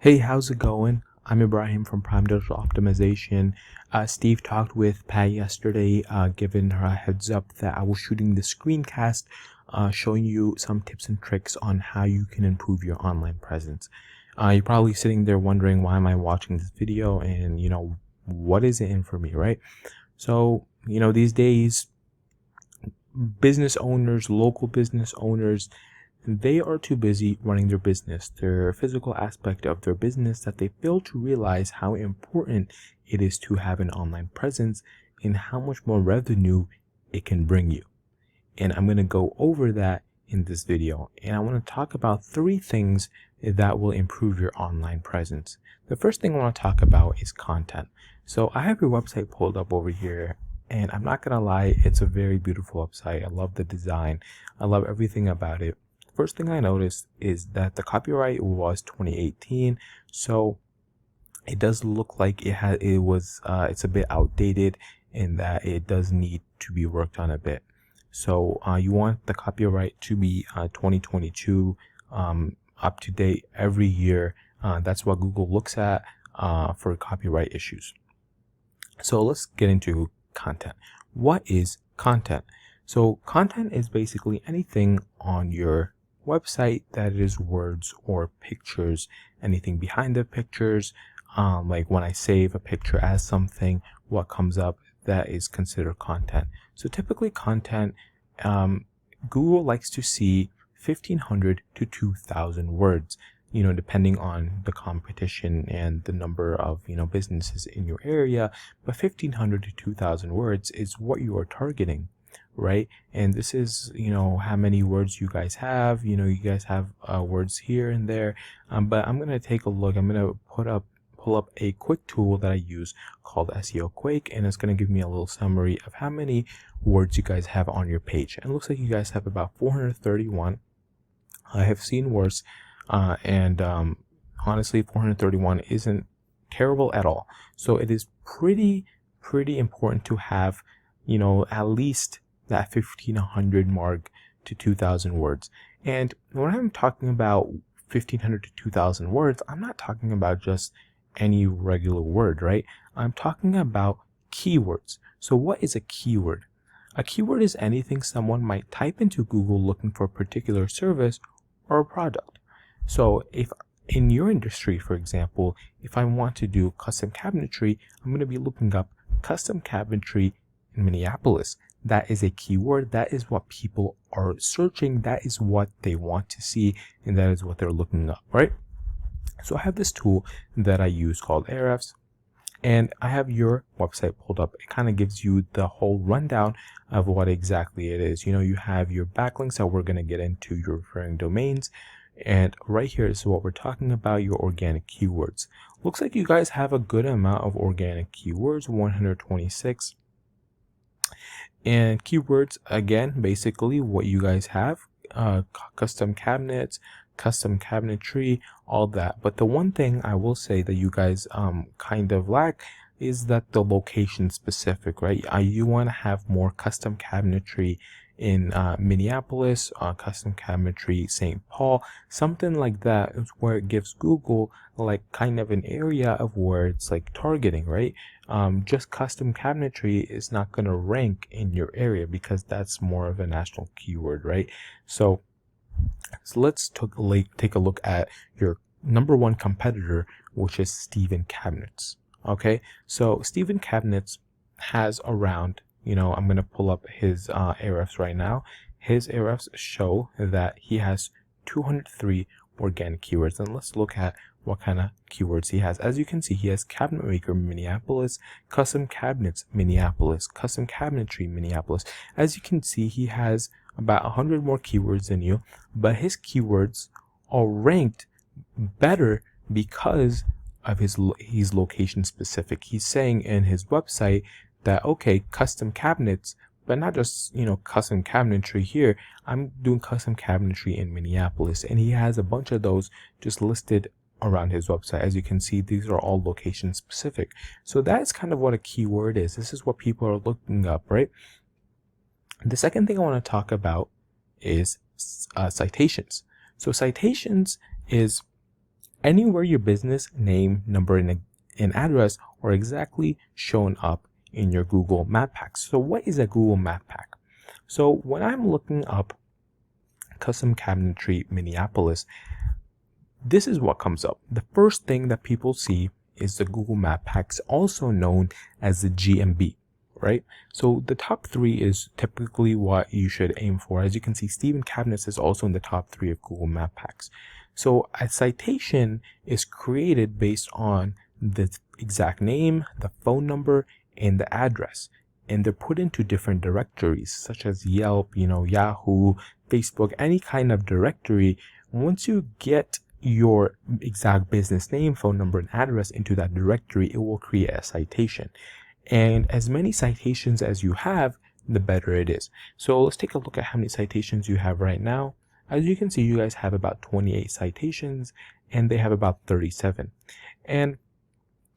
Hey, how's it going? I'm Ibrahim from Prime Digital Optimization. Steve talked with Pat yesterday, giving her a heads up that I was shooting the screencast, showing you some tips and tricks on how you can improve your online presence. You're probably sitting there wondering, why am I watching this video? And, what is it in for me, right? So, these days, business owners, local business owners, they are too busy running their business, their physical aspect of their business, that they fail to realize how important it is to have an online presence and how much more revenue it can bring you. And I'm going to go over that in this video. And I want to talk about 3 things that will improve your online presence. The first thing I want to talk about is content. So I have your website pulled up over here, and I'm not going to lie, it's a very beautiful website. I love the design. I love everything about it. First thing I noticed is that the copyright was 2018, so it does look like it's a bit outdated, in that it does need to be worked on a bit. So you want the copyright to be 2022, up to date every year. That's what Google looks at for copyright issues. So let's get into content. What is content? So content is basically anything on your website that is words or pictures, anything behind the pictures. Like when I save a picture as something, what comes up, that is considered content. So typically content, Google likes to see 1,500 to 2,000 words, depending on the competition and the number of, businesses in your area. But 1,500 to 2,000 words is what you are targeting, right? And this is, how many words you guys have. You guys have words here and there. But I'm going to take a look. I'm going to pull up a quick tool that I use called SEO Quake, and it's going to give me a little summary of how many words you guys have on your page. And it looks like you guys have about 431. I have seen worse, and honestly, 431 isn't terrible at all. So it is pretty important to have, at least that 1,500 mark to 2,000 words. And when I'm talking about 1,500 to 2,000 words, I'm not talking about just any regular word, right? I'm talking about keywords. So what is a keyword? A keyword is anything someone might type into Google looking for a particular service or a product. So if in your industry, for example, if I want to do custom cabinetry, I'm going to be looking up custom cabinetry in Minneapolis. That is a keyword. That is what people are searching. That is what they want to see, and that is what they're looking up, right? So I have this tool that I use called Ahrefs, and I have your website pulled up. It kind of gives you the whole rundown of what exactly it is. You have your backlinks that we're going to get into, your referring domains, and right here is what we're talking about, your organic keywords. Looks like you guys have a good amount of organic keywords, 126. And keywords, again, basically what you guys have, custom cabinets, custom cabinetry, all that. But the one thing I will say that you guys kind of lack is that the location specific, right? You want to have more custom cabinetry in Minneapolis, custom cabinetry St. Paul, something like that, is where it gives Google like kind of an area of where it's like targeting, right? Just custom cabinetry is not going to rank in your area because that's more of a national keyword, right? So let's take a look at your number 1 competitor, which is Steven Cabinets. Okay, so Steven Cabinets has around, I'm going to pull up his Ahrefs right now. His Ahrefs show that he has 203 organic keywords. And let's look at what kind of keywords he has. As you can see, he has cabinet maker Minneapolis, custom cabinets Minneapolis, custom cabinetry Minneapolis. As you can see, he has about 100 more keywords than you, but his keywords are ranked better because of his location specific. He's saying in his website that, okay, custom cabinets, but not just, custom cabinetry here. I'm doing custom cabinetry in Minneapolis, and he has a bunch of those just listed around his website. As you can see, these are all location specific. So that's kind of what a keyword is. This is what people are looking up, right? The second thing I want to talk about is citations. So citations is anywhere your business name, number, and address are exactly shown up in your Google Map Pack. So what is a Google Map Pack? So when I'm looking up custom cabinetry Minneapolis, this is what comes up. The first thing that people see is the Google Map Packs, also known as the GMB, right? So the top 3 is typically what you should aim for. As you can see, Stephen Cabinets is also in the top 3 of Google Map Packs. So a citation is created based on the exact name, the phone number, and the address. And they're put into different directories, such as Yelp, Yahoo, Facebook, any kind of directory. Once you get your exact business name, phone number, and address into that directory, it will create a citation. And as many citations as you have, the better it is. So let's take a look at how many citations you have right now. As you can see, you guys have about 28 citations, and they have about 37. And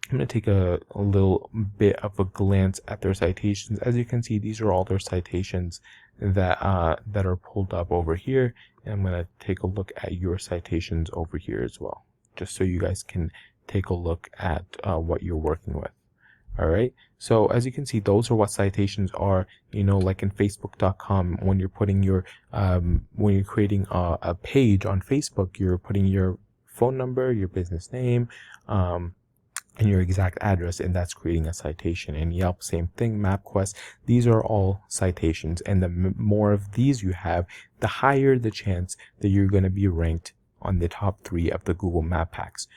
I'm going to take a little bit of a glance at their citations. As you can see, these are all their citations that are pulled up over here. And I'm going to take a look at your citations over here as well, just so you guys can take a look at what you're working with. All right. So as you can see, those are what citations are, like in Facebook.com, when you're putting your, when you're creating a page on Facebook, you're putting your phone number, your business name, and your exact address, and that's creating a citation. And Yelp, same thing. MapQuest, these are all citations, and the more of these you have, the higher the chance that you're going to be ranked on the top 3 of the Google Map Packs.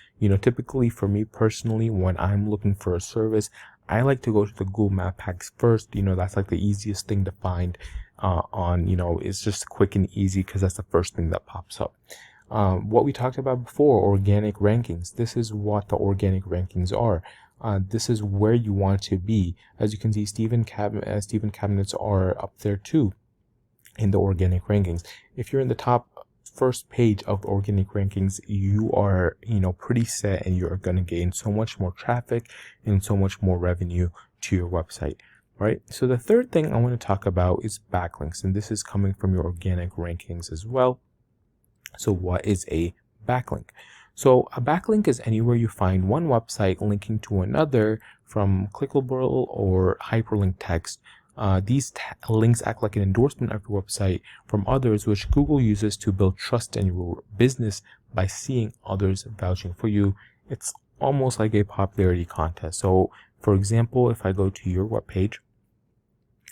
Typically for me personally, when I'm looking for a service, I like to go to the Google Map Packs first. That's like the easiest thing to find on, it's just quick and easy because that's the first thing that pops up. What we talked about before, organic rankings. This is what the organic rankings are. This is where you want to be. As you can see, Stephen Cabinets are up there too in the organic rankings. If you're in the top first page of organic rankings, you are, pretty set, and you're going to gain so much more traffic and so much more revenue to your website. Right. So the third thing I want to talk about is backlinks, and this is coming from your organic rankings as well. So what is a backlink? So a backlink is anywhere you find one website linking to another from clickable or hyperlink text. These links act like an endorsement of your website from others, which Google uses to build trust in your business by seeing others vouching for you. It's almost like a popularity contest. So, for example, if I go to your webpage,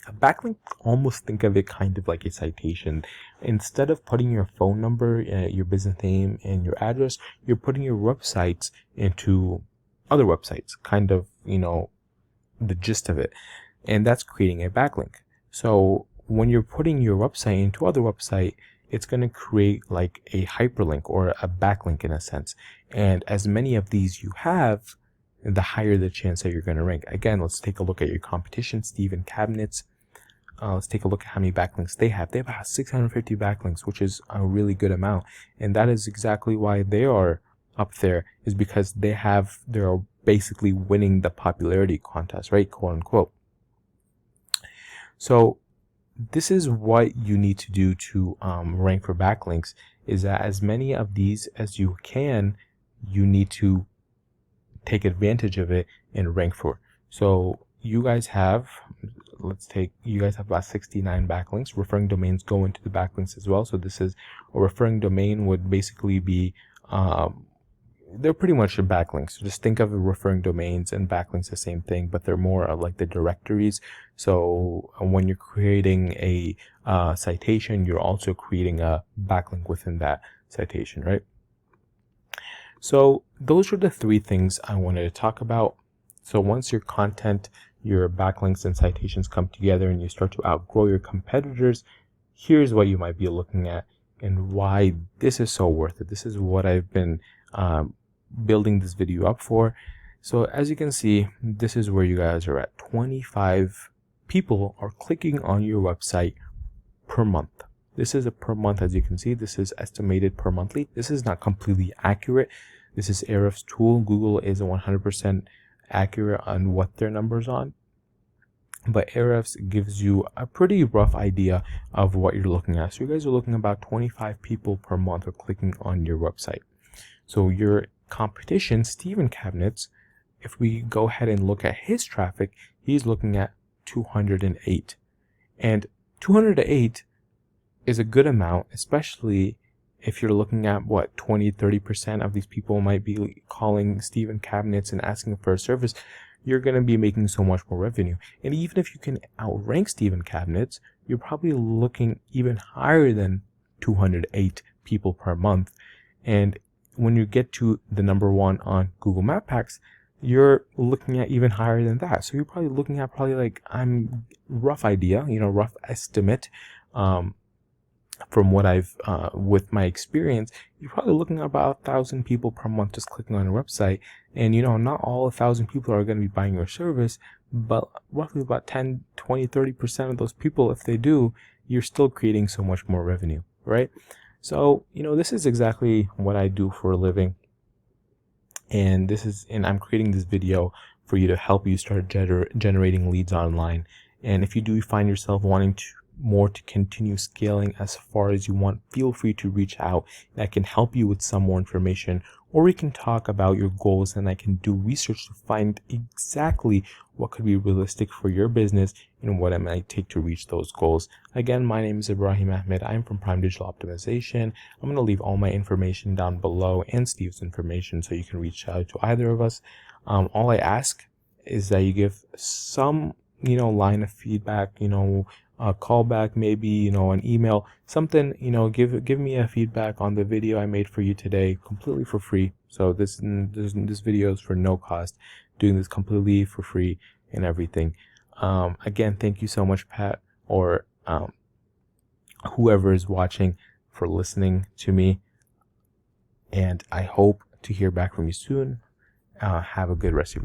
a backlink, almost think of it kind of like a citation. Instead of putting your phone number, your business name, and your address, you're putting your websites into other websites, kind of, the gist of it. And that's creating a backlink. So when you're putting your website into other website, it's going to create like a hyperlink or a backlink in a sense. And as many of these you have, the higher the chance that you're going to rank. Again, let's take a look at your competition, Stephen Cabinets. Let's take a look at how many backlinks they have. They have about 650 backlinks, which is a really good amount. And that is exactly why they are up there, is because they're basically winning the popularity contest, right? Quote unquote. So this is what you need to do to rank for backlinks, is that as many of these as you can, you need to take advantage of it and rank for. So you guys have, you guys have about 69 backlinks. Referring domains go into the backlinks as well. So this is a referring domain would basically be, they're pretty much backlinks. So just think of referring domains and backlinks the same thing, but they're more of like the directories. So when you're creating a citation, you're also creating a backlink within that citation, right? So those are the 3 things I wanted to talk about. So once your content, your backlinks and citations come together and you start to outgrow your competitors, here's what you might be looking at and why this is so worth it. This is what I've been building this video up for. So as you can see, this is where you guys are at. 25 people are clicking on your website per month. This is a per month. As you can see, this is estimated per monthly. This is not completely accurate. This is Ahrefs' tool. Google is 100% accurate on what their numbers on, but Ahrefs gives you a pretty rough idea of what you're looking at. So you guys are looking about 25 people per month are clicking on your website. So your competition, Steven Cabinets, if we go ahead and look at his traffic, he's looking at 208. And 208 is a good amount, especially if you're looking at what 20-30% of these people might be calling Steven Cabinets and asking for a service. You're going to be making so much more revenue. And even if you can outrank Steven Cabinets, you're probably looking even higher than 208 people per month. And when you get to the number one on Google Map Packs, you're looking at even higher than that. So you're probably looking at like, I'm rough idea, rough estimate, from what I've, with my experience, you're probably looking at about 1,000 people per month just clicking on your website. And, not all 1,000 people are going to be buying your service, but roughly about 10, 20, 30% of those people, if they do, you're still creating so much more revenue, right? So, this is exactly what I do for a living. And I'm creating this video for you to help you start generating leads online. And if you do find yourself wanting to continue scaling as far as you want, feel free to reach out, and I can help you with some more information, or we can talk about your goals and I can do research to find exactly what could be realistic for your business and what it might take to reach those goals. Again, my name is Ibrahim Ahmed. I'm from Prime Digital Optimization. I'm going to leave all my information down below and Steve's information so you can reach out to either of us. All I ask is that you give some line of feedback, a call back, maybe, an email, something, give me a feedback on the video I made for you today, completely for free. So this video is for no cost, doing this completely for free and everything. Again, thank you so much, Pat, or whoever is watching, for listening to me. And I hope to hear back from you soon. Have a good rest of your